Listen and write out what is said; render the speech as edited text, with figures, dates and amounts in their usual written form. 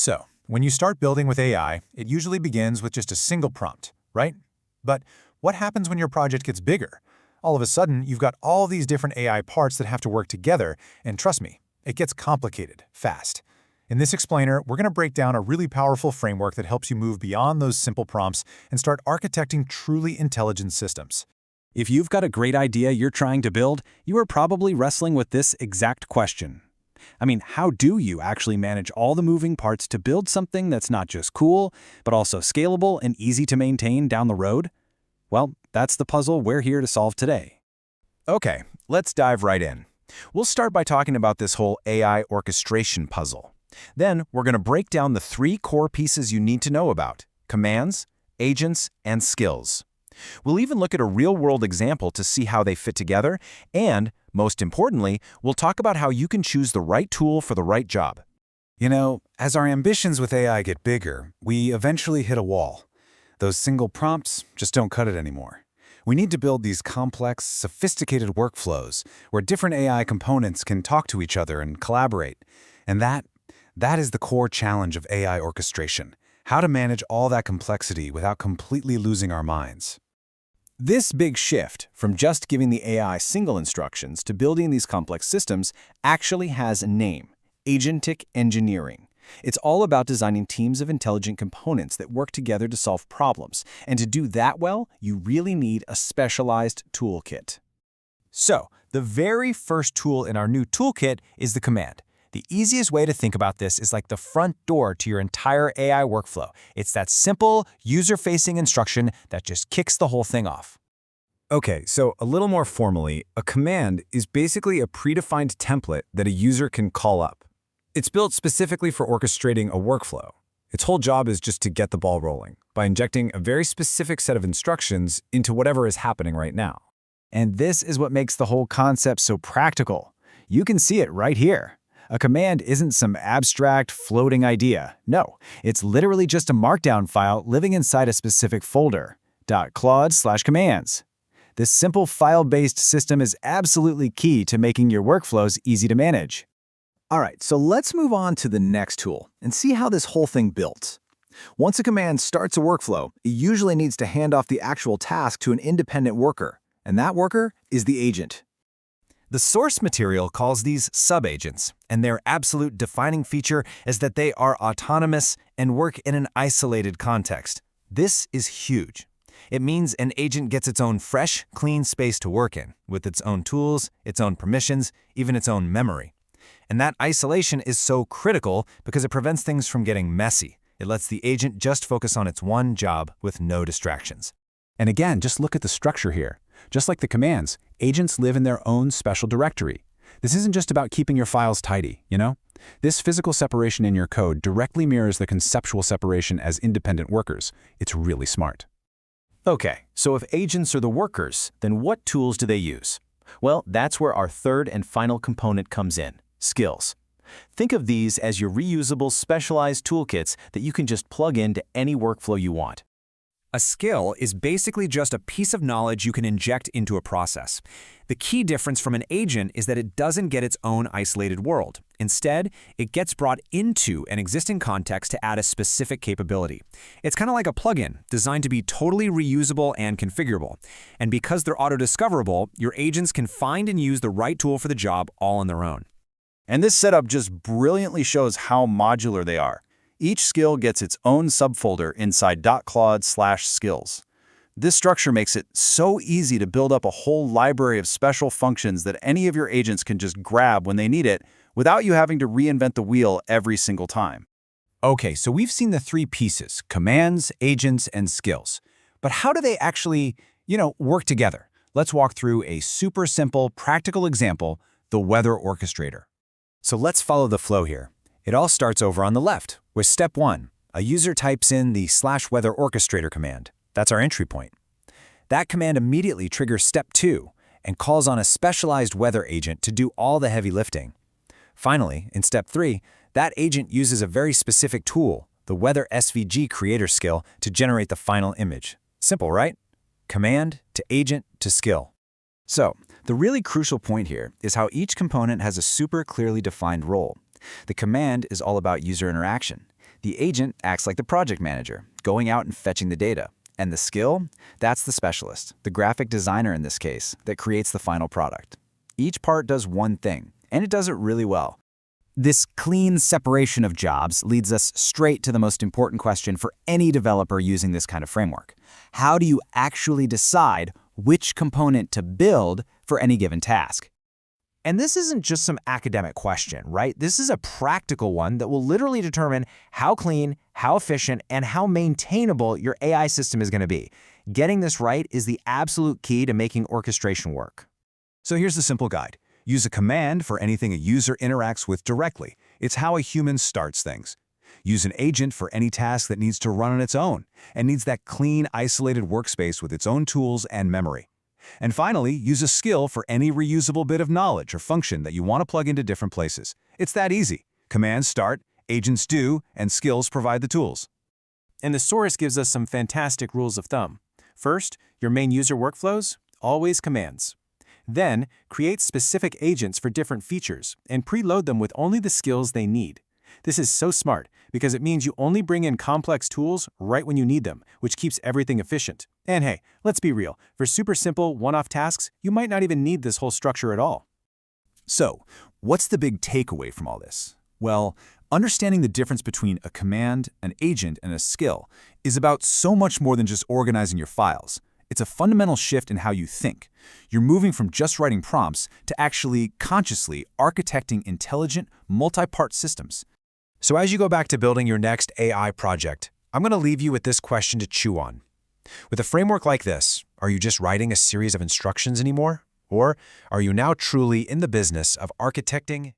So, when you start building with AI, it usually begins with just a single prompt, right? But what happens when your project gets bigger? All of a sudden, you've got all these different AI parts that have to work together, and trust me, it gets complicated, fast. In this explainer, we're going to break down a really powerful framework that helps you move beyond those simple prompts and start architecting truly intelligent systems. If you've got a great idea you're trying to build, you are probably wrestling with this exact question. How do you actually manage all the moving parts to build something that's not just cool, but also scalable and easy to maintain down the road? Well, that's the puzzle we're here to solve today. Okay, let's dive right in. We'll start by talking about this whole AI orchestration puzzle. Then we're going to break down the 3 core pieces you need to know about: commands, agents, and skills. We'll even look at a real-world example to see how they fit together, and, most importantly, we'll talk about how you can choose the right tool for the right job. As our ambitions with AI get bigger, we eventually hit a wall. Those single prompts just don't cut it anymore. We need to build these complex, sophisticated workflows where different AI components can talk to each other and collaborate. And that is the core challenge of AI orchestration: how to manage all that complexity without completely losing our minds. This big shift from just giving the AI single instructions to building these complex systems actually has a name: agentic-engineering. It's all about designing teams of intelligent components that work together to solve problems. And to do that well, you really need a specialized toolkit. So, the very first tool in our new toolkit is the command. The easiest way to think about this is like the front door to your entire AI workflow. It's that simple, user-facing instruction that just kicks the whole thing off. Okay, so a little more formally, a command is basically a predefined template that a user can call up. It's built specifically for orchestrating a workflow. Its whole job is just to get the ball rolling by injecting a very specific set of instructions into whatever is happening right now. And this is what makes the whole concept so practical. You can see it right here. A command isn't some abstract, floating idea. No, it's literally just a markdown file living inside a specific folder, .claude/commands. This simple file-based system is absolutely key to making your workflows easy to manage. All right, so let's move on to the next tool and see how this whole thing built. Once a command starts a workflow, it usually needs to hand off the actual task to an independent worker, and that worker is the agent. The source material calls these sub-agents, and their absolute defining feature is that they are autonomous and work in an isolated context. This is huge. It means an agent gets its own fresh, clean space to work in, with its own tools, its own permissions, even its own memory. And that isolation is so critical because it prevents things from getting messy. It lets the agent just focus on its one job with no distractions. And again, just look at the structure here. Just like the commands, agents live in their own special directory. This isn't just about keeping your files tidy, This physical separation in your code directly mirrors the conceptual separation as independent workers. It's really smart. Okay, so if agents are the workers, then what tools do they use? Well, that's where our third and final component comes in: skills. Think of these as your reusable, specialized toolkits that you can just plug into any workflow you want. A skill is basically just a piece of knowledge you can inject into a process. The key difference from an agent is that it doesn't get its own isolated world. Instead, it gets brought into an existing context to add a specific capability. It's kind of like a plugin, designed to be totally reusable and configurable. And because they're auto-discoverable, your agents can find and use the right tool for the job all on their own. And this setup just brilliantly shows how modular they are. Each skill gets its own subfolder inside .claude/skills. This structure makes it so easy to build up a whole library of special functions that any of your agents can just grab when they need it without you having to reinvent the wheel every single time. Okay, so we've seen the 3 pieces: commands, agents, and skills. But how do they actually, work together? Let's walk through a super simple, practical example: the weather orchestrator. So let's follow the flow here. It all starts over on the left with step 1. A user types in the /weather orchestrator command. That's our entry point. That command immediately triggers step 2 and calls on a specialized weather agent to do all the heavy lifting. Finally, in step 3, that agent uses a very specific tool, the weather SVG creator skill, to generate the final image. Simple, right? Command to agent to skill. So, the really crucial point here is how each component has a super clearly defined role. The command is all about user interaction. The agent acts like the project manager, going out and fetching the data. And the skill? That's the specialist, the graphic designer in this case, that creates the final product. Each part does one thing, and it does it really well. This clean separation of jobs leads us straight to the most important question for any developer using this kind of framework. How do you actually decide which component to build for any given task? And this isn't just some academic question, right? This is a practical one that will literally determine how clean, how efficient, and how maintainable your AI system is going to be. Getting this right is the absolute key to making orchestration work. So here's the simple guide. Use a command for anything a user interacts with directly. It's how a human starts things. Use an agent for any task that needs to run on its own and needs that clean, isolated workspace with its own tools and memory. And finally, use a skill for any reusable bit of knowledge or function that you want to plug into different places. It's that easy. Commands start, agents do, and skills provide the tools. And the source gives us some fantastic rules of thumb. First, your main user workflows, always commands. Then, create specific agents for different features and preload them with only the skills they need. This is so smart because it means you only bring in complex tools right when you need them, which keeps everything efficient. And hey, let's be real, for super simple, one-off tasks, you might not even need this whole structure at all. So, what's the big takeaway from all this? Well, understanding the difference between a command, an agent, and a skill is about so much more than just organizing your files. It's a fundamental shift in how you think. You're moving from just writing prompts to actually consciously architecting intelligent, multi-part systems. So as you go back to building your next AI project, I'm going to leave you with this question to chew on. With a framework like this, are you just writing a series of instructions anymore? Or are you now truly in the business of architecting